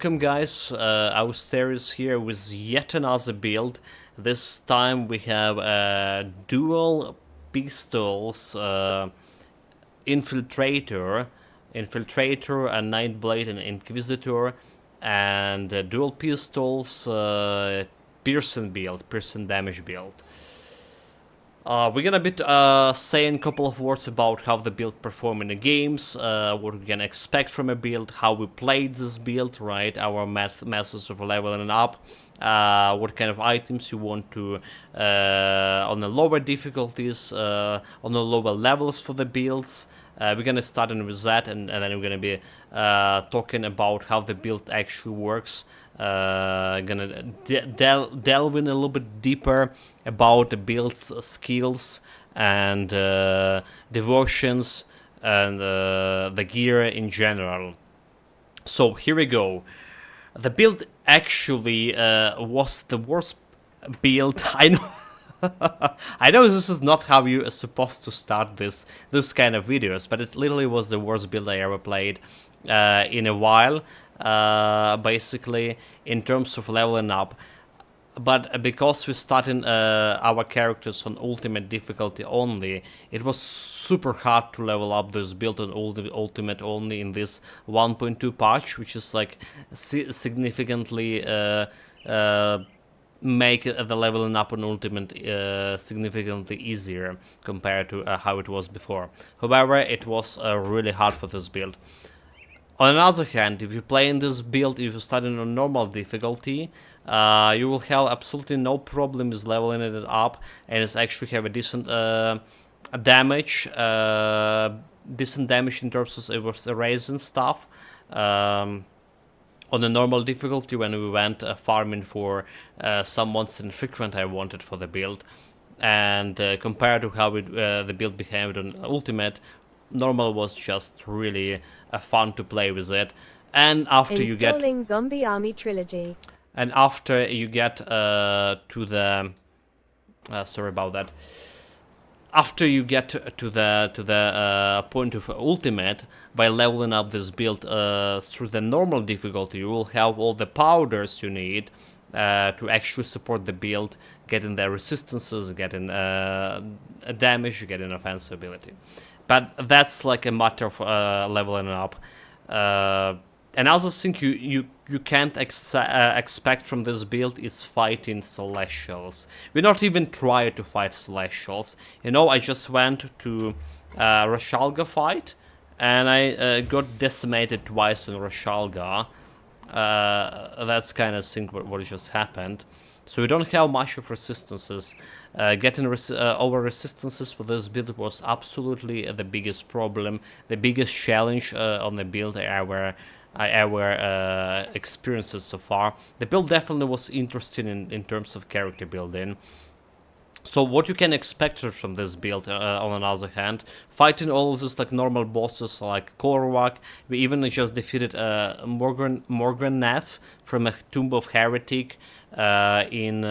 Welcome guys, Austerius here with yet another build. This time we have dual pistols, Infiltrator, and Nightblade and Inquisitor, and dual pistols, Piercing damage build. We're gonna be saying a couple of words about how the build perform in the games, what we can expect from a build, how we played this build, right? Our methods of leveling up, what kind of items you want to on the lower difficulties, on the lower levels for the builds. We're gonna start in with that, and then we're gonna be talking about how the build actually works. Gonna delve in a little bit deeper about the build's skills and devotions and the gear in general. So here we go. The build actually was the worst build. I know. I know this is not how you are supposed to start this kind of videos, but it literally was the worst build I ever played in a while. Basically, in terms of leveling up. But because we're starting our characters on ultimate difficulty only, it was super hard to level up this build on ultimate only in this 1.2 patch, which is like significantly make the leveling up on ultimate significantly easier compared to how it was before. However, it was really hard for this build. On the other hand, if you play in this build, if you start in a normal difficulty, you will have absolutely no problem with leveling it up, and it's actually have a decent damage, in terms of it was erasing stuff. On the normal difficulty, when we went farming for some monster infrequent I wanted for the build, and compared to how the build behaved on ultimate, normal was just really fun to play with it. And after you get Zombie Army Trilogy, and after you get to the sorry about that, after you get to the point of ultimate, by leveling up this build through the normal difficulty, you will have all the powders you need to actually support the build, getting the resistances, getting damage, getting offensive ability. But that's like a matter of leveling up. Another thing you can't expect from this build is fighting Celestials. We not even try to fight Celestials. You know, I just went to Rashalga fight, and I got decimated twice on Rashalga. That's kind of thing what just happened. So we don't have much of resistances. Getting over resistances for this build was absolutely the biggest problem, the biggest challenge on the build I ever experienced so far. The build definitely was interesting in terms of character building. So what you can expect from this build, on the other hand, fighting all of these like normal bosses like Korwak. We even just defeated Morganath from a Tomb of Heretic in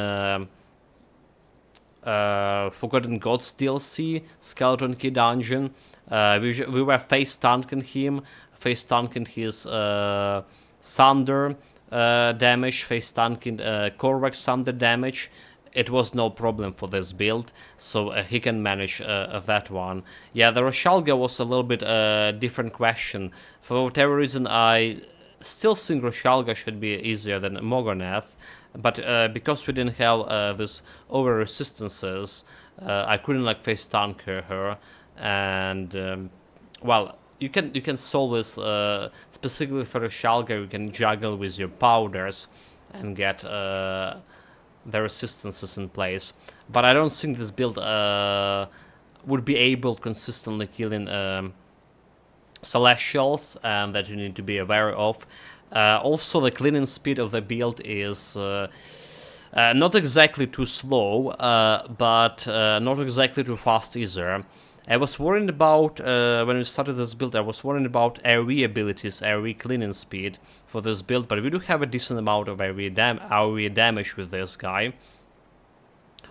Forgotten Gods DLC, Skeleton Key Dungeon. We were face tanking him, face tanking his Thunder damage, face tanking Korwak's Thunder damage. It was no problem for this build, so he can manage that one. Yeah, the Rashalga was a little bit different question. For whatever reason, I still think Rashalga should be easier than Morganath, but because we didn't have this over resistances, I couldn't like face tank her, and well, you can solve this specifically for Rashalga. You can juggle with your powders and get the resistances in place, but I don't think this build would be able consistently killing Celestials, and that you need to be aware of. Also, the cleaning speed of the build is not exactly too slow, but not exactly too fast either. I was worried about, when we started this build, I was worried about AoE abilities, AoE cleaning speed for this build, but we do have a decent amount of AoE damage with this guy.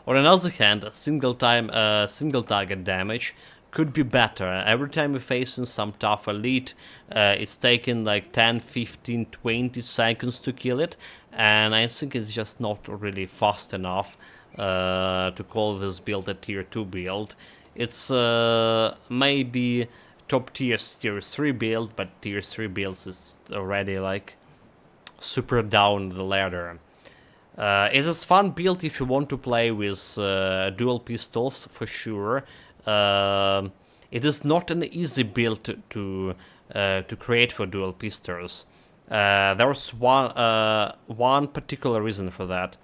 On the other hand, single target damage could be better. Every time we're facing some tough elite, it's taking like 10, 15, 20 seconds to kill it, and I think it's just not really fast enough to call this build a tier 2 build. It's maybe top tier 3 build, but tier 3 builds is already like super down the ladder. It is fun build if you want to play with dual pistols for sure. It is not an easy build to create for dual pistols. There's one particular reason for that.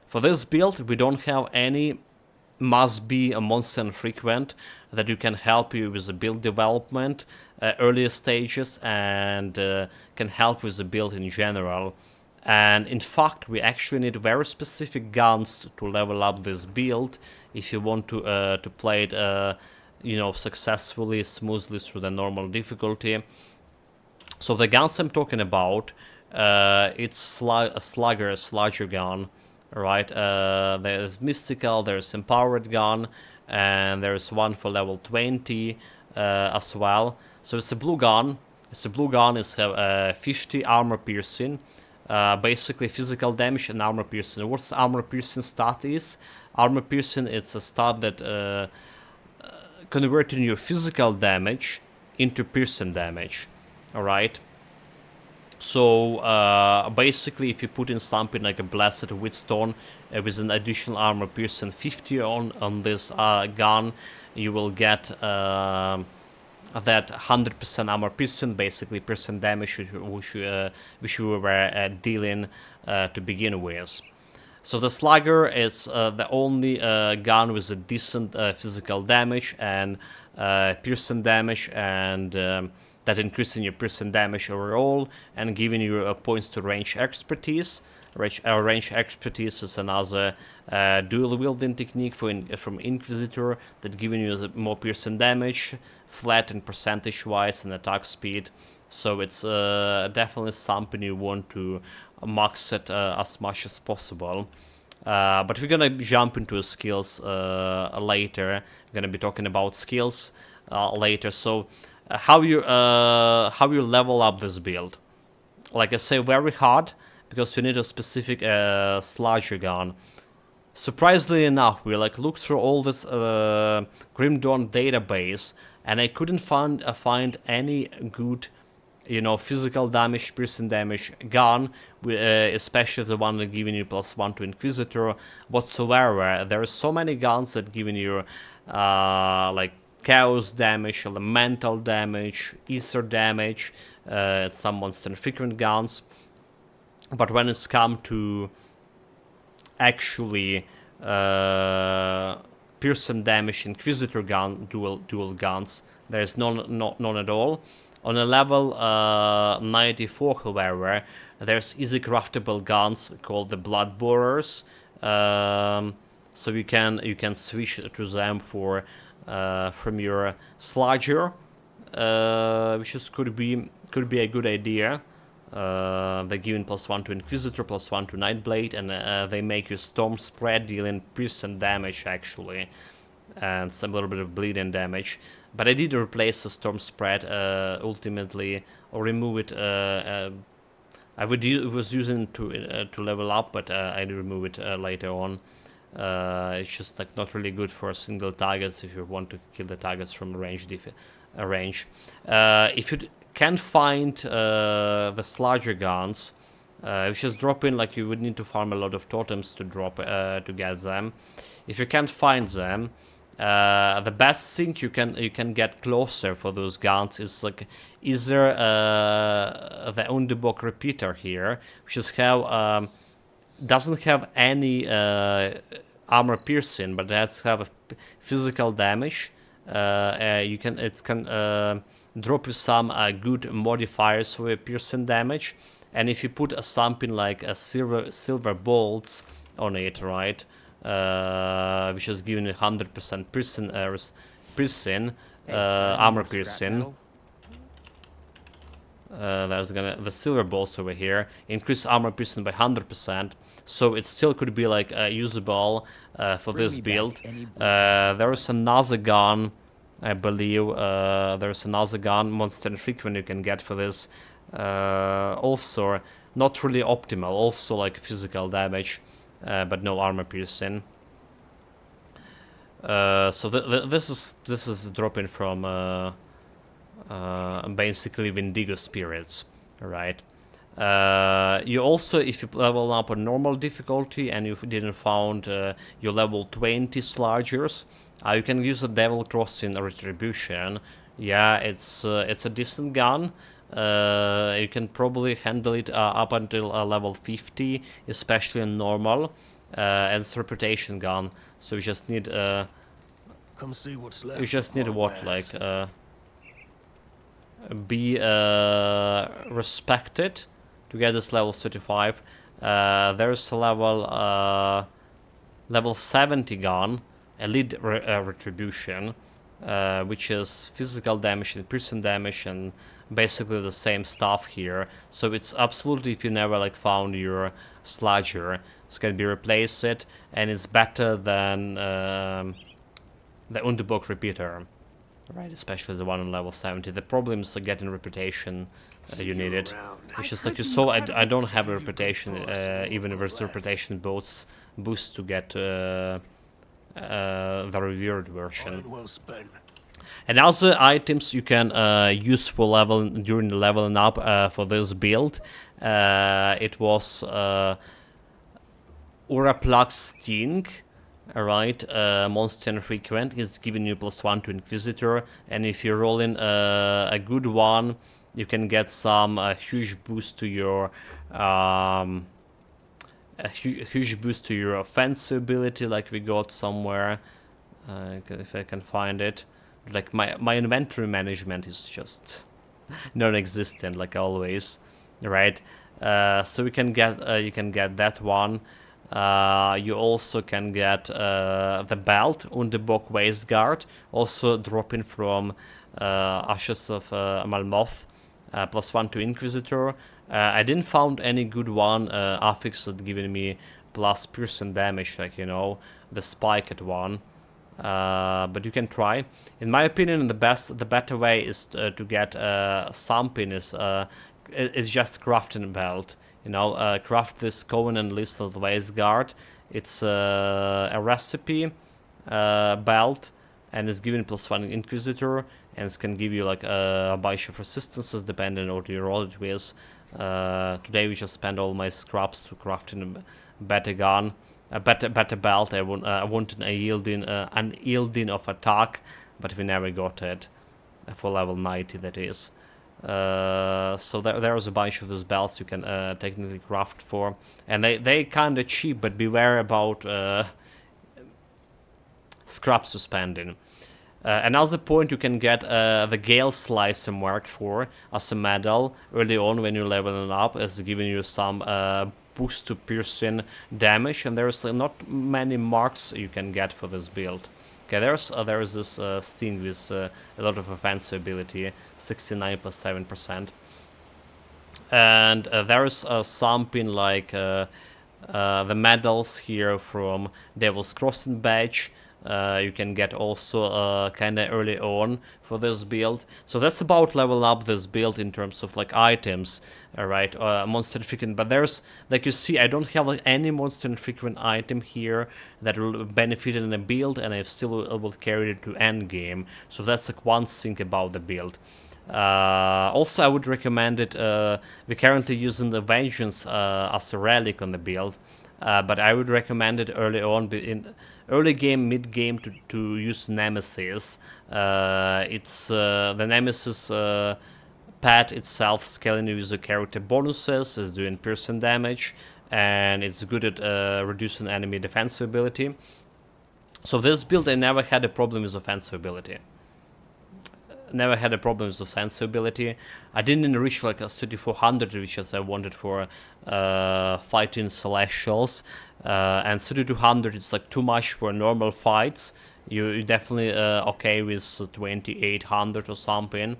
For this build, we don't have any must-be a monster infrequent that you can help you with the build development, earlier stages, and can help with the build in general. And in fact, we actually need very specific guns to level up this build if you want to play it, successfully, smoothly through the normal difficulty. So the guns I'm talking about, it's a slugger gun, right? There's mystical, there's empowered gun, and there's one for level 20 as well. So it's a blue gun. It's 50 armor piercing. Basically physical damage and armor piercing. What's armor piercing stat is? Armor piercing, it's a stat that converting your physical damage into piercing damage. Alright? So basically if you put in something like a Blessed Wheatstone with an additional armor piercing 50 on this gun, you will get that 100% armor piercing, basically piercing damage which we were dealing to begin with. So the slugger is the only gun with a decent physical damage and piercing damage, and that increasing your piercing damage overall and giving you points to range expertise. Range expertise is another dual wielding technique from Inquisitor that giving you more piercing damage, flat and percentage wise, and attack speed. So it's definitely something you want to max it as much as possible. But we're gonna jump into skills later. We're gonna be talking about skills later. So how you level up this build? Like I say, very hard, because you need a specific sludger gun. Surprisingly enough, we looked through all this Grim Dawn database, and I couldn't find any good, physical damage, piercing damage gun, especially the one that giving you +1 to Inquisitor whatsoever. There are so many guns that giving you chaos damage, elemental damage, ether damage, some monster frequent guns. But when it's come to actually piercing damage Inquisitor gun, dual guns, there's none at all. On a level 94, however, there's easy craftable guns called the Blood Borers. So you can switch to them from your sludger, which could be a good idea. They're giving +1 to Inquisitor, +1 to Nightblade, and they make you storm spread, dealing piercing damage actually, and some little bit of bleeding damage. But I did replace the storm spread ultimately, or remove it. I was using to level up, but I did remove it later on. It's just not really good for single targets if you want to kill the targets from range. If you can't find the sludger guns, which is dropping, you would need to farm a lot of totems to get them. If you can't find them, the best thing you can get closer for those guns is either the Undibok repeater here, which doesn't have any armor piercing, but does have a physical damage. It can drop you some good modifiers for piercing damage, and if you put something like a silver bolts on it, right, which is giving you 100% piercing, armor piercing. There's the silver bolts over here increase armor piercing by 100%, so it still could be usable for this build. There is another gun I believe there's another gun, monster infrequent, you can get for this. Also, not really optimal. Also like physical damage, but no armor piercing. So this is dropping from basically Wendigo spirits, right? You also, if you level up on normal difficulty and you didn't found your level 20 sludgers, you can use the Devil Crossing Retribution. Yeah, it's a decent gun. You can probably handle it up until level 50, especially in normal. And it's a reputation gun, so you just need Come see what's left. you just need of my what, wares. like be respected to get this level 35. There's a level 70 gun, Elite Retribution, which is physical damage and piercing damage and basically the same stuff here. So it's absolutely, if you never like found your sludger, it's gonna be replaced it, and it's better than the Underbook Repeater. Right, especially the one on level 70. The problem is getting reputation. You need it. It's just like you saw, I don't have a reputation, even if there's reputation boost to get the revered version. Well spent. And other items you can use for level during the leveling up for this build. It was Uraplug Sting. Alright, monster infrequent, it's giving you +1 to Inquisitor, and if you roll in a good one, you can get some huge boost to your huge boost to your offensive ability, like we got somewhere. If I can find it, like my inventory management is just non-existent, like always, right? So you can get that one. You also can get the belt Underbook Waistguard, also dropping from Ashes of Malmoth, +1 to Inquisitor. I didn't found any good one affix that giving me plus piercing damage, like, you know, the spiked one. But you can try. In my opinion, the better way is to get something is just crafting belt. You know, craft this Covenant Lethal Waistguard. It's a recipe belt, and it's giving +1 Inquisitor, and it can give you like a bunch of resistances depending on what you roll it with. Today we just spent all my scraps to crafting a better gun, a better belt. I wanted a yielding of attack, but we never got it for level 90. That is. So there's a bunch of those belts you can technically craft for, and they kind of cheap, but beware about scrap suspending. Another point you can get the Gale Slicer Mark IV as a medal early on when you're leveling up, is giving you some boost to piercing damage, and there's not many marks you can get for this build. Okay, there's this Sting with a lot of offensive ability, 69 plus 7%. And there's something like the medals here from Devil's Crossing badge. You can get also kind of early on for this build. So that's about level up this build in terms of like items, right? Monster infrequent, but there's, like you see, I don't have like any monster infrequent item here that will benefit in a build, and I still will carry it to end game. So that's like one thing about the build. Also, I would recommend it. We're currently using the Vengeance as a relic on the build, but I would recommend it early on in early game, mid game to use Nemesis. It's the Nemesis pad itself scaling with the character bonuses, is doing piercing damage, and it's good at reducing enemy defensive ability. So this build, I never had a problem with offensive ability. Never had a problem with offensive ability. I didn't reach like a 3400, which is I wanted for fighting Celestials, and 3200 is like too much for normal fights. You're definitely okay with 2800 or something.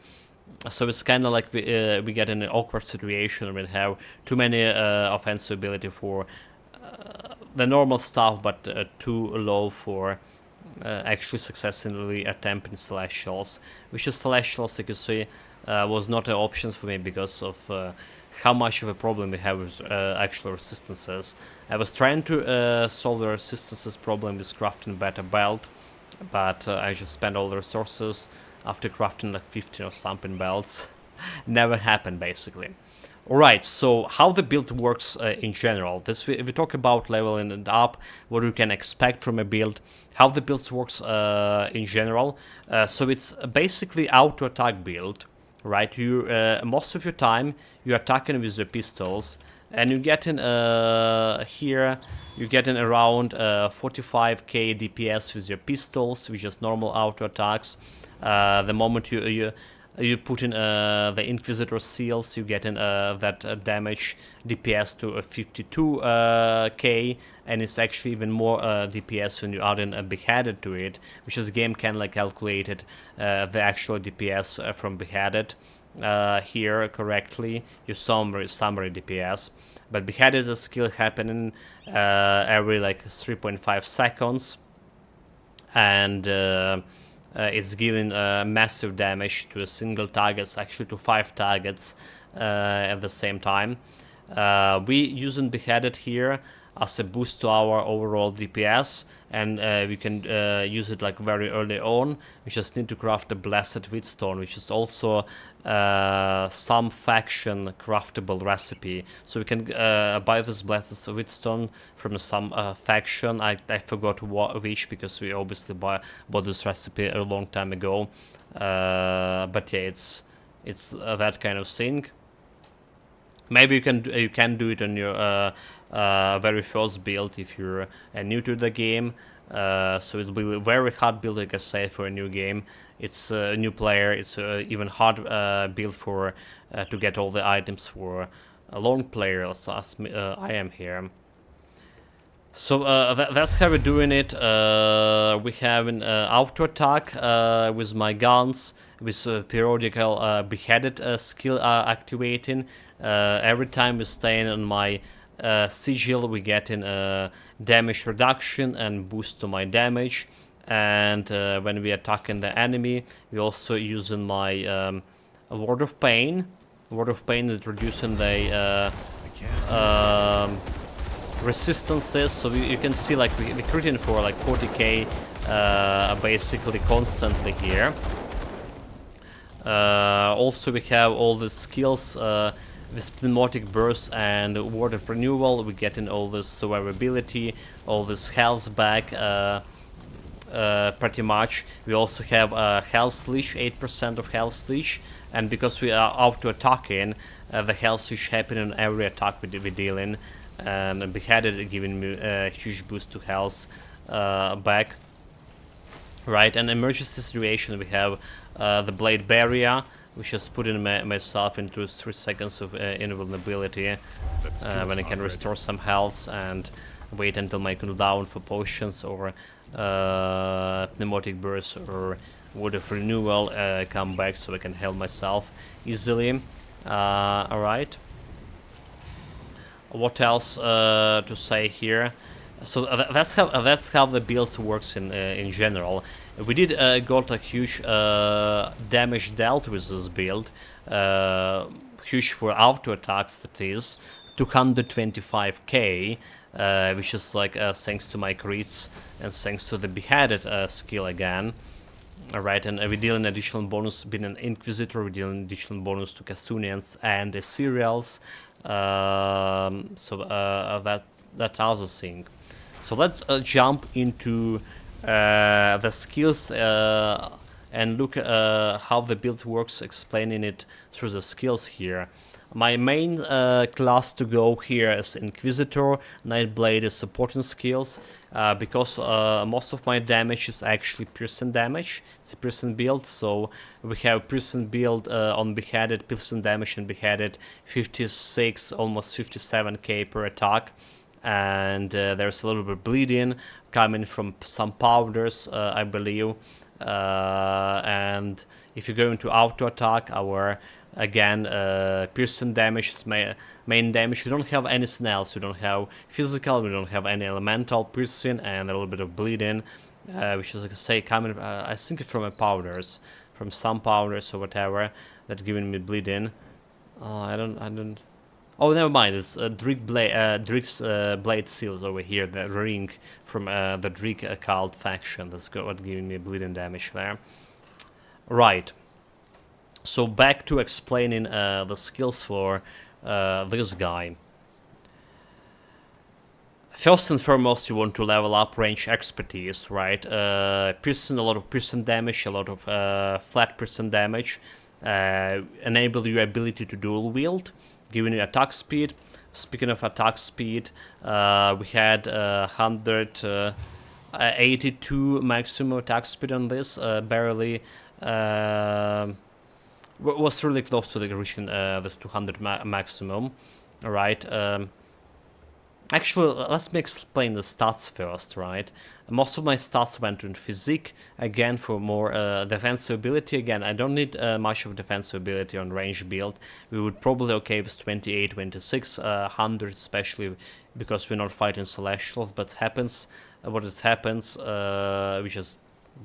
So it's kind of like we get in an awkward situation when we have too many offensive ability for the normal stuff, but too low for actually successfully attempting Celestials, which is Celestials, you can see, was not an option for me because of how much of a problem we have with actual resistances. I was trying to solve the resistances problem with crafting better belt, but I just spent all the resources after crafting like 15 or something belts. Never happened, basically. Alright, so how the build works in general. We talk about leveling it up, what you can expect from a build, how the build works in general. So it's basically auto-attack build, right? You most of your time you're attacking with your pistols, and you get in here, you get in around 45k DPS with your pistols, which is normal auto-attacks. The moment you put in the Inquisitor seals, you get in that damage DPS to 52k, and it's actually even more DPS when you add in a beheaded to it, which is game can like calculated the actual DPS from beheaded here correctly, your summary DPS. But beheaded is a skill happening every like 3.5 seconds, and it's giving massive damage to a single target, actually to 5 targets at the same time. We using beheaded here as a boost to our overall DPS, and we can use it like very early on. We just need to craft a blessed wheatstone, which is also some faction craftable recipe. So we can buy this blessed wheatstone from some faction. I forgot which, because we obviously bought this recipe a long time ago. But yeah, it's that kind of thing. Maybe you can do it on your very first build if you're new to the game. So it'll be a very hard build, like I say, for a new game. It's a new player. It's even hard build for to get all the items for a long player as I am here. So that's how we're doing it. We have an auto attack with my guns, with periodical beheaded skill activating. Every time we stay on my sigil, we get in damage reduction and boost to my damage. And when we attacking the enemy, we also using my Word of Pain. Word of Pain is reducing the resistances, so you can see like we're critting for like 40k basically constantly here. Also we have all the skills with Pneumatic Burst and Word of Renewal. We get in all this survivability, all this health back pretty much. We also have health leash, 8% of health leash, and because we are auto attacking, the health leash happen in every attack we deal in. And beheaded giving me a huge boost to health back. Right, and emergency situation we have the blade barrier, which is putting myself into 3 seconds of invulnerability when I can restore some health and wait until my cooldown for potions or pneumatic burst or word of renewal come back, so I can heal myself easily. Alright. What else to say here? So that's how the build works in general. We did got a huge damage dealt with this build, huge for auto attacks. That is 225k, which is like thanks to my crits and thanks to the beheaded skill again. Alright, and we deal an additional bonus being an Inquisitor. We deal an additional bonus to Kasunians and the Cereals. That's other thing. So let's jump into the skills and look how the build works, explaining it through the skills here. My main class to go here is Inquisitor. Nightblade is supporting skills because most of my damage is actually piercing damage. It's a piercing build, so we have piercing build on beheaded, piercing damage and beheaded 56, almost 57k per attack. And there's a little bit of bleeding coming from some powders, I believe. And if you go into auto attack, our again piercing damage is main damage. We don't have anything else. We don't have physical, we don't have any elemental piercing, and a little bit of bleeding. which is like say coming, I think from my powders, from some powders or whatever that giving me bleeding. I don't. Oh, never mind. It's Drick's blade seals over here. The ring from the Drick cult faction. That's what giving me bleeding damage there. Right. So back to explaining the skills for this guy. First and foremost, you want to level up range expertise, right? Piercing, a lot of piercing damage, a lot of flat piercing damage. Enable your ability to dual wield, giving you attack speed. Speaking of attack speed, we had 182 maximum attack speed on this, barely. Was really close to the reaching this 200 maximum, right? Actually, let me explain the stats first, right? Most of my stats went in physique, again for more defensive ability. Again, I don't need much of defensive ability on range build. We would probably okay with 28, 26, 100 especially because we're not fighting Celestials, but happens, what it happens, we just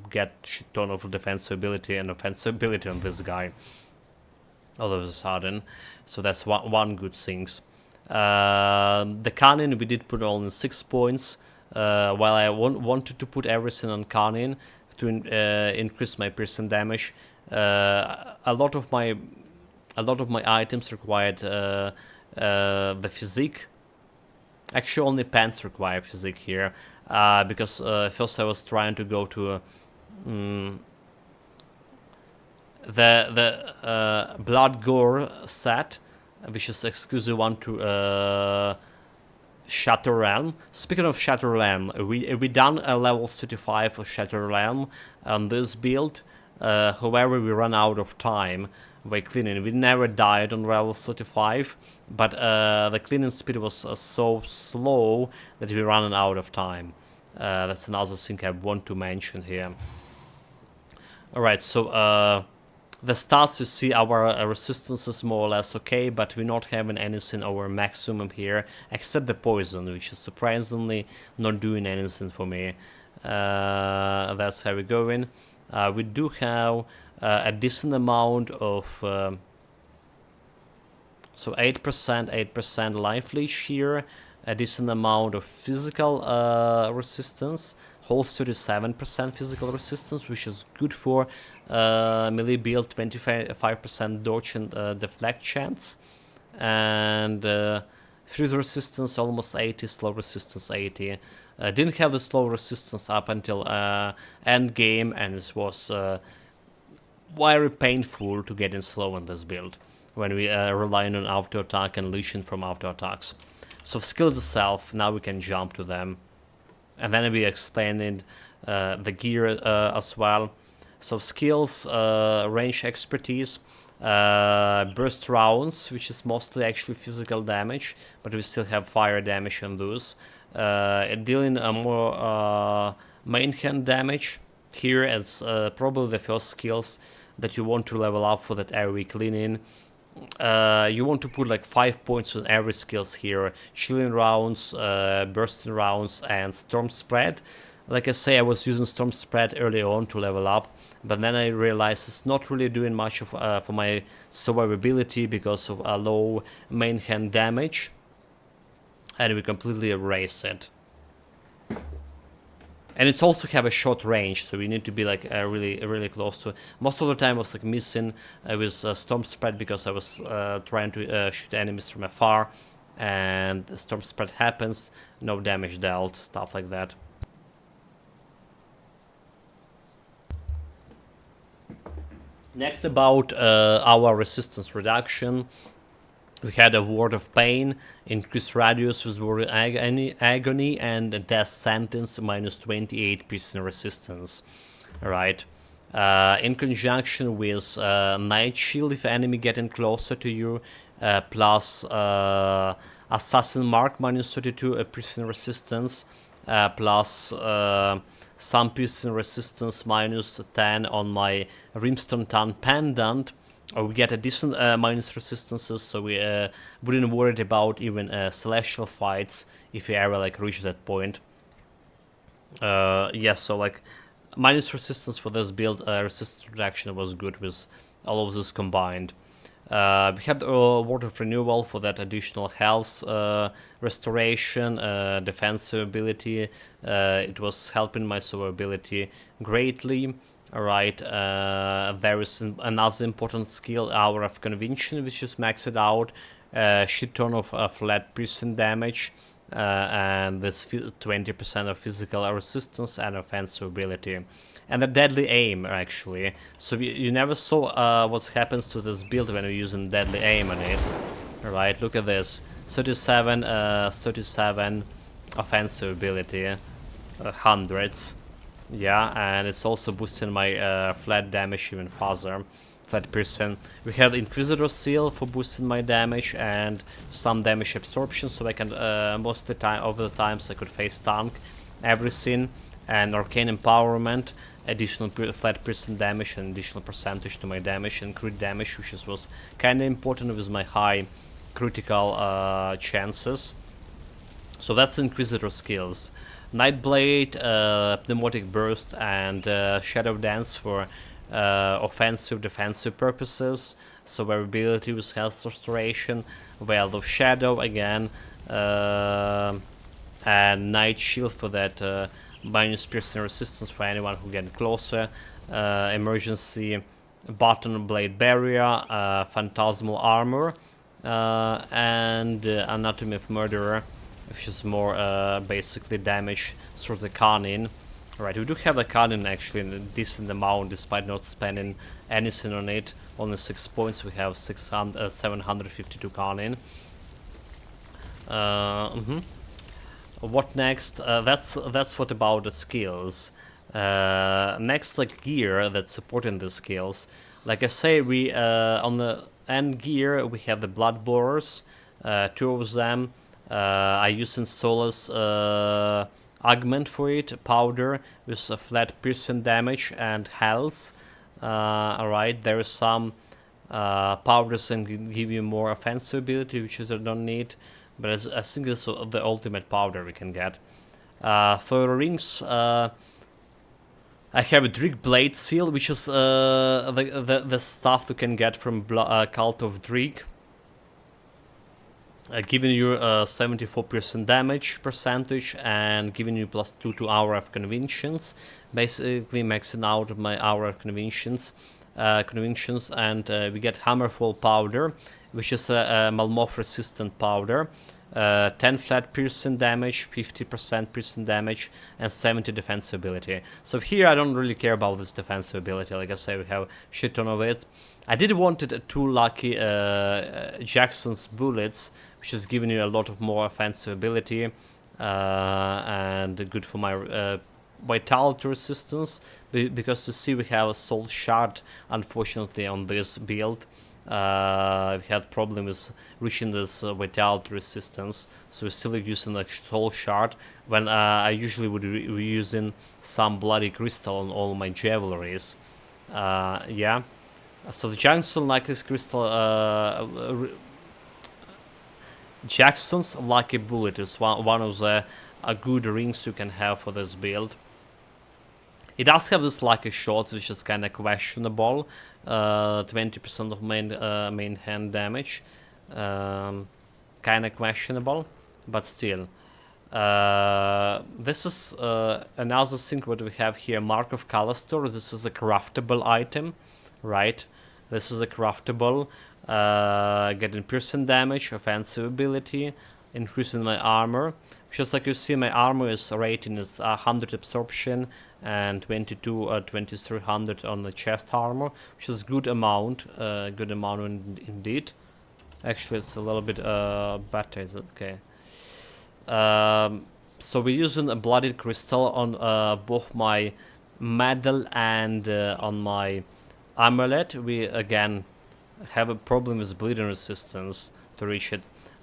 get shit ton of defensive ability and offensive ability on this guy all of a sudden. So that's one good things. The cannon we did put only 6 points, while I wanted to put everything on cannon to increase my piercing damage. A lot of my items required the physique. Actually, only pants require physique here, because first I was trying to go to the Blood Gore set, which is exclusive one to Shatter Realm. Speaking of Shatter Realm, we done a level 35 of Shatter Realm on this build. However, we ran out of time by cleaning. We never died on level 35, but the cleaning speed was so slow that we ran out of time. That's another thing I want to mention here. Alright, so the stats you see, our resistance is more or less okay, but we're not having anything over maximum here, except the poison, which is surprisingly not doing anything for me. That's how we're going. We do have a decent amount of, so 8% life leech here, a decent amount of physical resistance, holds 37% physical resistance, which is good for melee build, 25% dodge and deflect chance, and freeze resistance almost 80, slow resistance 80. Didn't have the slow resistance up until end game, and it was very painful to get in slow in this build when we relying on auto attack and leashing from auto attacks. So skills itself, now we can jump to them. And then we expanded the gear as well. So skills, range expertise, burst rounds, which is mostly actually physical damage, but we still have fire damage on those. Dealing more main hand damage here as probably the first skills that you want to level up for that AoE cleaning. You want to put like 5 points on every skills here: chilling rounds, bursting rounds, and storm spread. Like I say, I was using storm spread early on to level up, but then I realized it's not really doing much of, for my survivability because of a low main hand damage, and we completely erase it. And it's also have a short range, so we need to be like really close to. Most of the time I was like missing with storm spread because I was trying to shoot enemies from afar, and the storm spread happens, no damage dealt, stuff like that. Next, about our resistance reduction. We had a Word of Pain, increased radius with Word Agony, and a Death Sentence, minus 28 piercing resistance. Alright. In conjunction with Night Shield, if enemy getting closer to you, plus Assassin Mark, minus 32 piercing resistance, plus some piercing resistance, minus 10 on my Rimstone Tan Pendant. We get a decent minus resistances, so we wouldn't worry about even celestial fights if we ever like reach that point. Yeah, so like minus resistance for this build, resistance reduction was good with all of this combined. We had Word of Renewal for that additional health restoration, defensive ability. It was helping my survivability greatly. Alright, there is another important skill, Hour of Conviction, which is maxed out. Shit ton of flat piercing damage. And this 20% of physical resistance and offensive ability. And a deadly aim, actually. So you never saw what happens to this build when you're using deadly aim on it. Alright, look at this. 37 offensive ability. Hundreds. Yeah, and it's also boosting my flat damage even further. Flat person. We have Inquisitor Seal for boosting my damage and some damage absorption, so I can most of the times I could face tank everything. And Arcane Empowerment, additional flat person damage and additional percentage to my damage and crit damage, which was kind of important with my high critical chances. So that's Inquisitor skills. Nightblade, Pneumatic Burst, and Shadow Dance for offensive, defensive purposes. So variability with health restoration, Veil of Shadow again, and Night Shield for that minus piercing resistance for anyone who gets closer. Emergency Button Blade Barrier, Phantasmal Armor, and Anatomy of Murderer, which is more basically damage through the cannon. Right, we do have the cannon actually in a decent amount despite not spending anything on it. Only 6 points, we have 752 cannon. What next? That's what about the skills. Next, like gear that's supporting the skills. Like I say, we on the end gear we have the blood borers, 2 of them. I use in Solace augment for it, powder with a flat piercing damage and health. Alright, there is some powders that can give you more offensive ability, which I don't need. But I think this is the ultimate powder we can get. For rings, I have a Drick Blade Seal, which is the stuff you can get from Cult of Drick. Giving you 74% damage percentage and giving you +2 to Hour of Convictions. Basically maxing out my Hour of Convictions. And we get Hammerfall Powder, which is a Malmoth resistant powder. 10 flat piercing damage, 50% piercing damage, and 70 defensive ability. So here I don't really care about this defensive ability. Like I say, we have shit ton of it. I did wanted 2 lucky Jackson's bullets, which is giving you a lot of more offensive ability and good for my vitality resistance. Because you see, we have a soul shard, unfortunately, on this build. We had problem with reaching this vitality resistance, so we're still using the soul shard when I usually would be using some bloody crystal on all my javelries. Yeah, so the Jackson's Lucky Crystal, Jackson's Lucky Bullet is one of the good rings you can have for this build. It does have this lucky shots, which is kind of questionable. 20% of main hand damage, kind of questionable, but still. This is another thing what we have here, Mark of Callistor. This is a craftable item, right? This is a craftable, getting piercing damage, offensive ability, increasing my armor. Just like you see, my armor is rating is 100 absorption and 2300 on the chest armor, which is good amount indeed. Actually, it's a little bit better. Is it okay? So we're using a blooded crystal on both my medal and on my amulet. We again have a problem with bleeding resistance to reach it.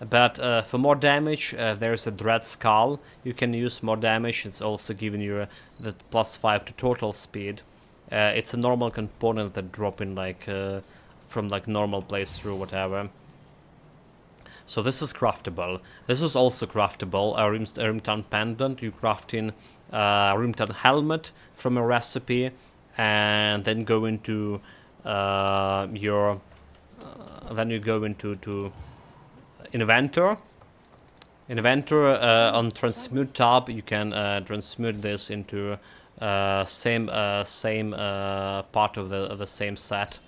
But for more damage, there's a Dread Skull. You can use more damage. It's also giving you the +5 to total speed. It's a normal component that drop in like from like normal playthrough, whatever. So this is craftable. This is also craftable. A Rimtown pendant. You craft in Rimtown helmet from a recipe, and then go into your. Then you go into inventor. Inventor on transmute tab. You can transmute this into same part of the same set.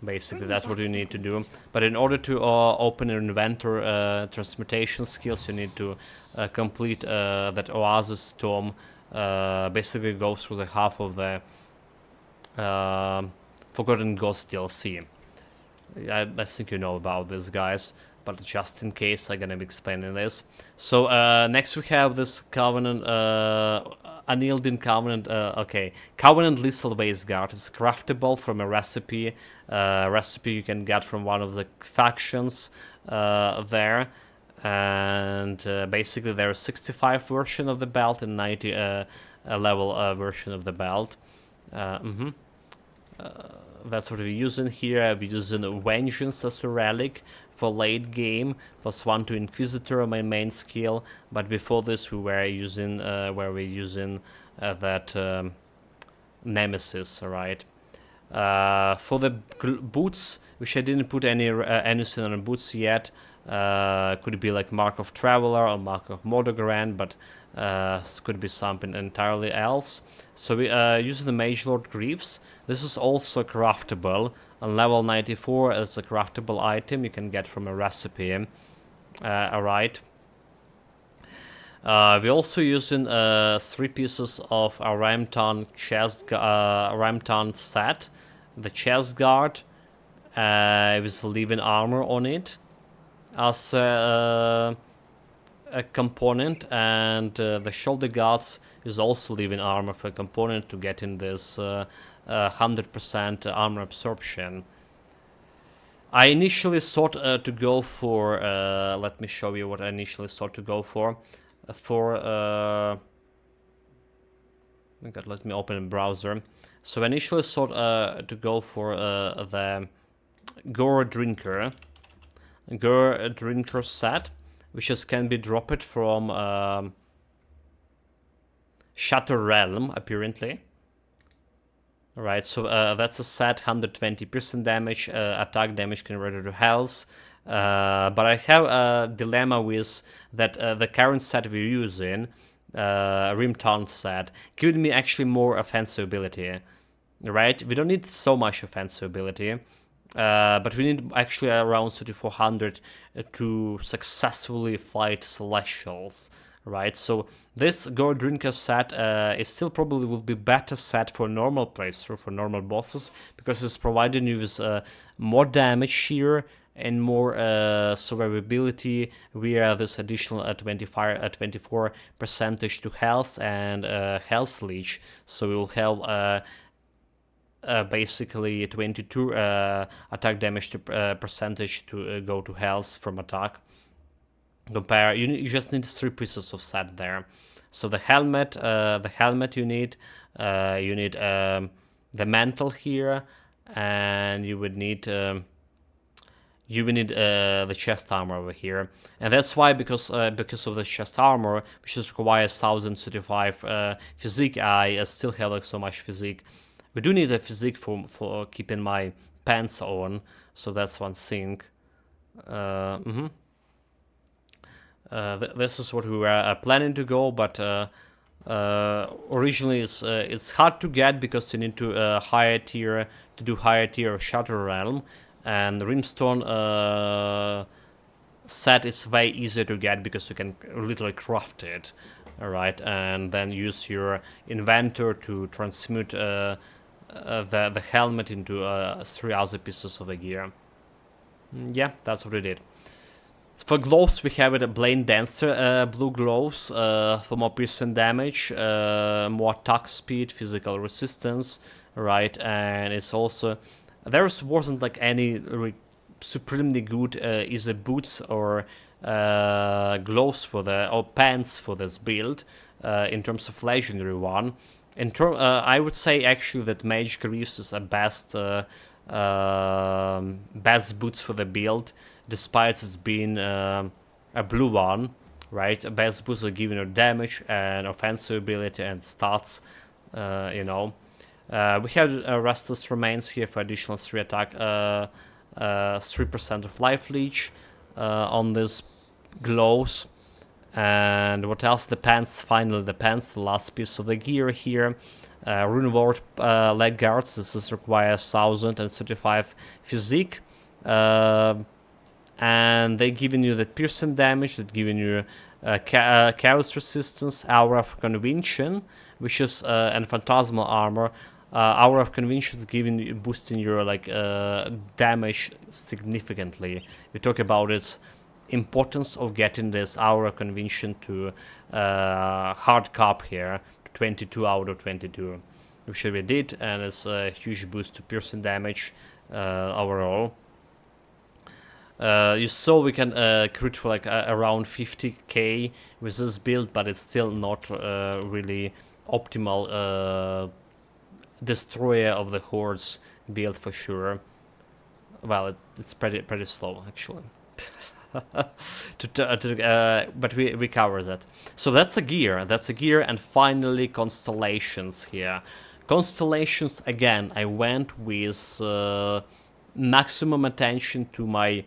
Basically, that's what you need to do. But in order to open an inventor transmutation skills, you need to complete that Oasis Storm. Basically, go through the half of the Forgotten Ghost DLC. I think you know about this, guys. But just in case, I'm gonna be explaining this. So next we have this Covenant, Unyielding Covenant. Okay, Covenant Lethal Waste Guard. It's craftable from a recipe. Recipe you can get from one of the factions there. And basically there's 65 version of the belt and 90 level version of the belt. That's what we're using here. We're using Vengeance as a relic for late game, +1 to Inquisitor, my main skill. But before this, we were using that Nemesis, right? For the boots, which I didn't put anything on boots yet. Could be like Mark of Traveler or Mark of Mordogrand, but could be something entirely else. So we using the Mage Lord Greaves. This is also craftable. On level 94, it's a craftable item you can get from a recipe. Alright. We're also using 3 pieces of a Rimtown Rimtown set. The chest guard with living armor on it as a component, and the shoulder guards is also living armor for a component to get in this 100% armor absorption. I initially thought to go for, let me show you what I initially thought to go for. Oh God, let me open a browser. So I initially thought to go for the Gore Drinker set, which can be dropped from Shatter Realm, apparently. Alright, so that's a set, 120% damage, attack damage converted to health. But I have a dilemma with that the current set we're using, Rimtown set, giving me actually more offensive ability. Right? We don't need so much offensive ability. But we need actually around 3400 to successfully fight Celestials, right? So this Gore Drinker set is still probably will be better set for normal playthrough, for normal bosses, because it's providing you with more damage here and more survivability via this additional 24% to health and health leech. So we'll have basically 22 attack damage to percentage to go to health from attack. Compare, you just need 3 pieces of set there. So the helmet you need the mantle here, and you would need the chest armor over here, and that's why because of the chest armor, which requires 1035 physique, I still have like so much physique. We do need a physique for keeping my pants on, so that's one thing. This is what we were planning to go, but originally it's hard to get because you need to do higher tier of Shatter Realm, and the Rimstone set is way easier to get because you can literally craft it, alright, and then use your inventor to transmute the helmet into 3 other pieces of the gear. Yeah, that's what we did. For gloves, we have a Blade Dancer blue gloves for more piercing damage, more attack speed, physical resistance, right? And it's also wasn't like any supremely good either boots or gloves or pants for this build in terms of legendary one. I would say actually that Mage Greaves is a best boots for the build, despite it's being a blue one, right? A base boost will give you damage and offensive ability and stats, you know. We have Restless Remains here for additional 3 attack, 3% of life leech on this glows. And what else? The pants, finally the pants, the last piece of the gear here. Rune Ward leg guards, this requires 1035 physique. And they giving you the piercing damage, that giving you chaos resistance, Aura of Convention, which is and Phantasmal armor. Aura of Convention is giving you, boosting your like damage significantly. We talk about its importance of getting this Aura Convention to hard cap here, to 22 out of 22, which we did, and it's a huge boost to piercing damage overall. You saw we can crit for like around 50k with this build, but it's still not really optimal destroyer of the hordes build for sure. Well, it's pretty slow actually. But we cover that. So that's a gear, and finally Constellations here. Constellations, again, I went with maximum attention to my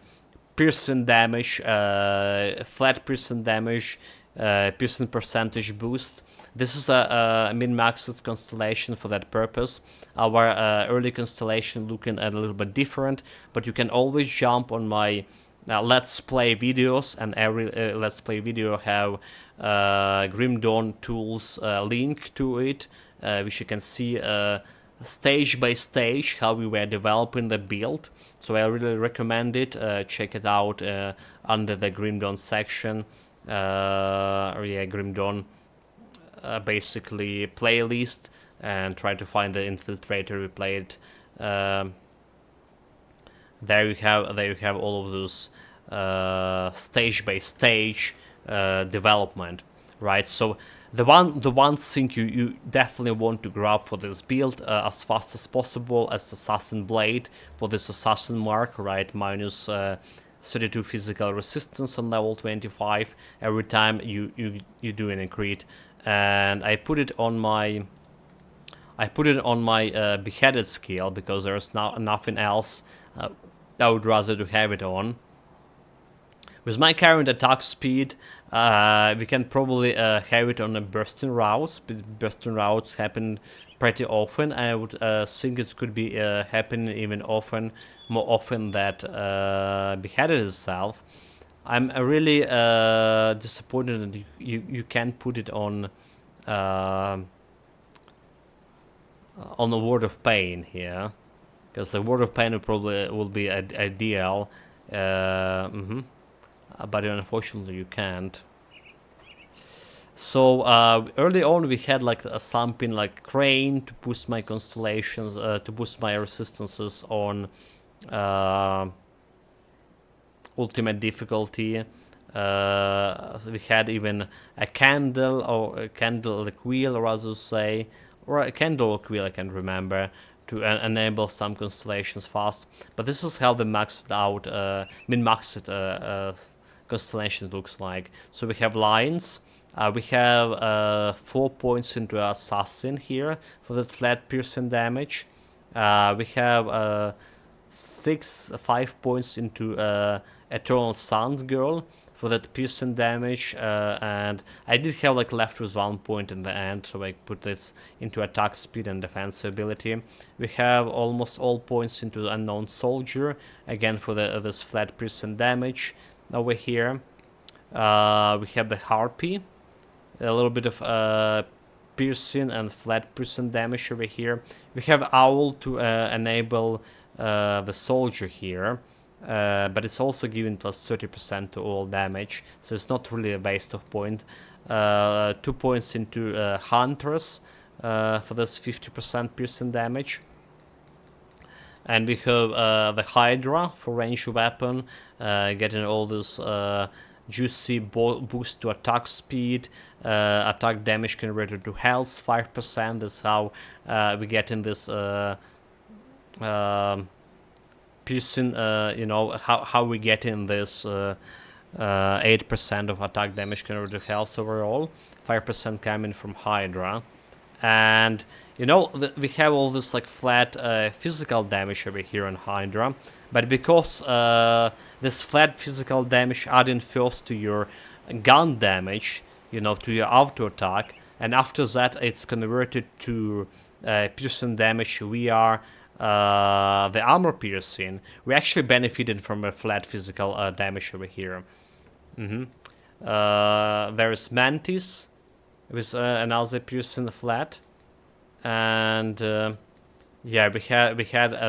piercing damage, flat piercing damage, piercing percentage boost. This is a min-maxed constellation for that purpose. Our early constellation looking a little bit different, but you can always jump on my Let's Play videos, and every Let's Play video have Grim Dawn tools link to it, which you can see stage by stage how we were developing the build. So I really recommend it. Check it out under the Grim Dawn section. Yeah, Grim Dawn basically playlist, and try to find the Infiltrator we played. There you have all of those stage by stage development, right? So the one thing you definitely want to grab for this build as fast as possible as Assassin Blade for this Assassin mark, right? Minus 32 physical resistance on level 25 every time you do an crit, and I put it on my beheaded skill because there's nothing else I would rather to have it on. With my current attack speed, we can probably have it on a bursting routes, but bursting routes happen pretty often. I would think it could be happening even more often than beheaded itself. I'm really disappointed that you can't put it on the Word of Pain here, because the Word of Pain will be ideal, but unfortunately you can't. So early on we had like something like Crane to boost my constellations, to boost my resistances on ultimate difficulty. We had even a candle, or a candle wheel, rather say, or a candle wheel, I can't remember, to enable some constellations fast. But this is how the maxed out, min-maxed constellation looks like. So we have lines. We have 4 points into Assassin here for the flat piercing damage. We have 5 points into Eternal Sun Girl for that piercing damage, and I did have like left with 1 point in the end, so I put this into attack speed and defense ability. We have almost all points into Unknown Soldier, again for this flat piercing damage. Over here we have the Harpy, a little bit of piercing and flat piercing damage over here. We have Owl to enable the Soldier here. But it's also giving plus 30% to all damage, so it's not really a waste of point. 2 points into Huntress for this 50% piercing damage. And we have the Hydra for ranged weapon, getting all this juicy boost to attack speed, attack damage converted to health 5%. That's how we get in this piercing, you know, how we get in this 8% of attack damage converted to health overall, 5% coming from Hydra, and you know we have all this like flat physical damage over here on Hydra, but because this flat physical damage adding first to your gun damage, you know, to your auto attack, and after that it's converted to piercing damage. We are the armor piercing. We actually benefited from a flat physical damage over here. There is Mantis with another piercing flat, and yeah, we had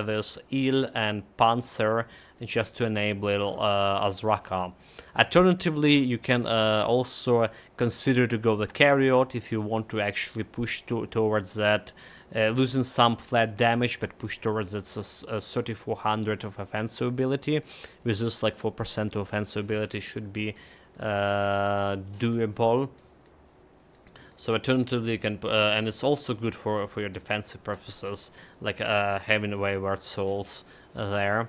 this Eel and Panzer just to enable Azraka. Alternatively, you can also consider to go the Carriot if you want to actually push towards that, losing some flat damage, but push towards that 3400 of offensive ability. With this, like 4% of offensive ability should be doable. So alternatively, you can, and it's also good for your defensive purposes, like having wayward souls there.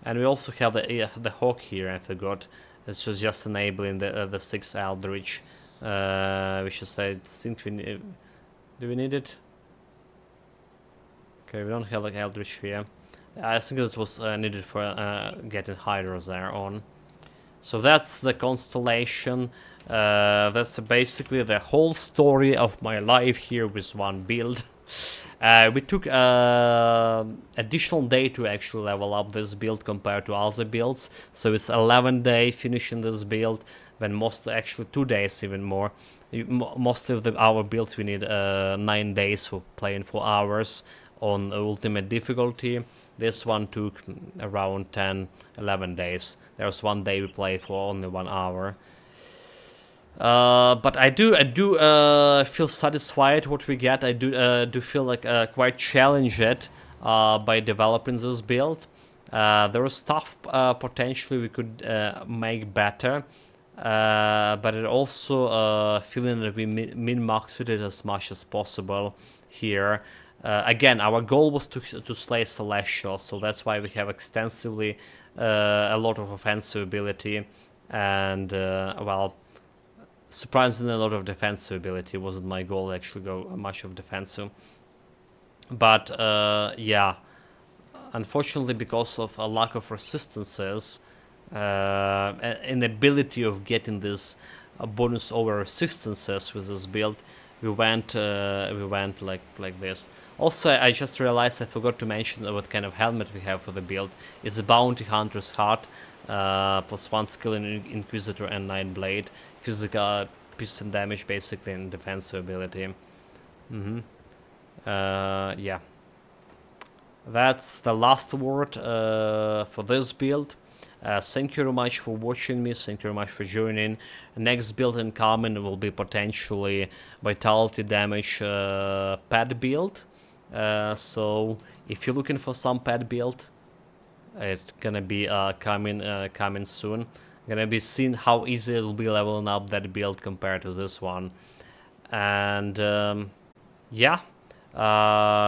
And we also have the Hawk here. I forgot. It's just enabling the 6 Eldritch. We should say. I think we need. Do we need it? Okay, we don't have like Eldritch here. I think this was needed for getting Hydras there on. So that's the Constellation. That's basically the whole story of my life here with one build. We took additional day to actually level up this build compared to other builds. So it's 11 days finishing this build, when most actually 2 days even more. Most of our builds we need 9 days for playing 4 hours on ultimate difficulty. This one took around 10-11 days. There was 1 day we played for only 1 hour. But I do feel satisfied what we get. I do feel like quite challenged by developing this build. There was stuff potentially we could make better, but it also feeling that we min-maxed it as much as possible here. Again, our goal was to slay Celestial, so that's why we have extensively a lot of offensive ability, and well, surprisingly a lot of defensive ability. Wasn't my goal actually go much of defensive, but yeah, unfortunately because of a lack of resistances, inability of getting this bonus over resistances with this build, we went like this. Also, I just realized I forgot to mention what kind of helmet we have for the build. It's a Bounty Hunter's Heart, +1 skill in Inquisitor and Nightblade, physical piercing damage basically, and defensive ability. Yeah, that's the last word for this build. Thank you very much for watching me, thank you very much for joining. Next build incoming will be potentially vitality damage pet build. So if you're looking for some pet build, it's gonna be coming soon. Gonna be seeing how easy it will be leveling up that build compared to this one. And yeah,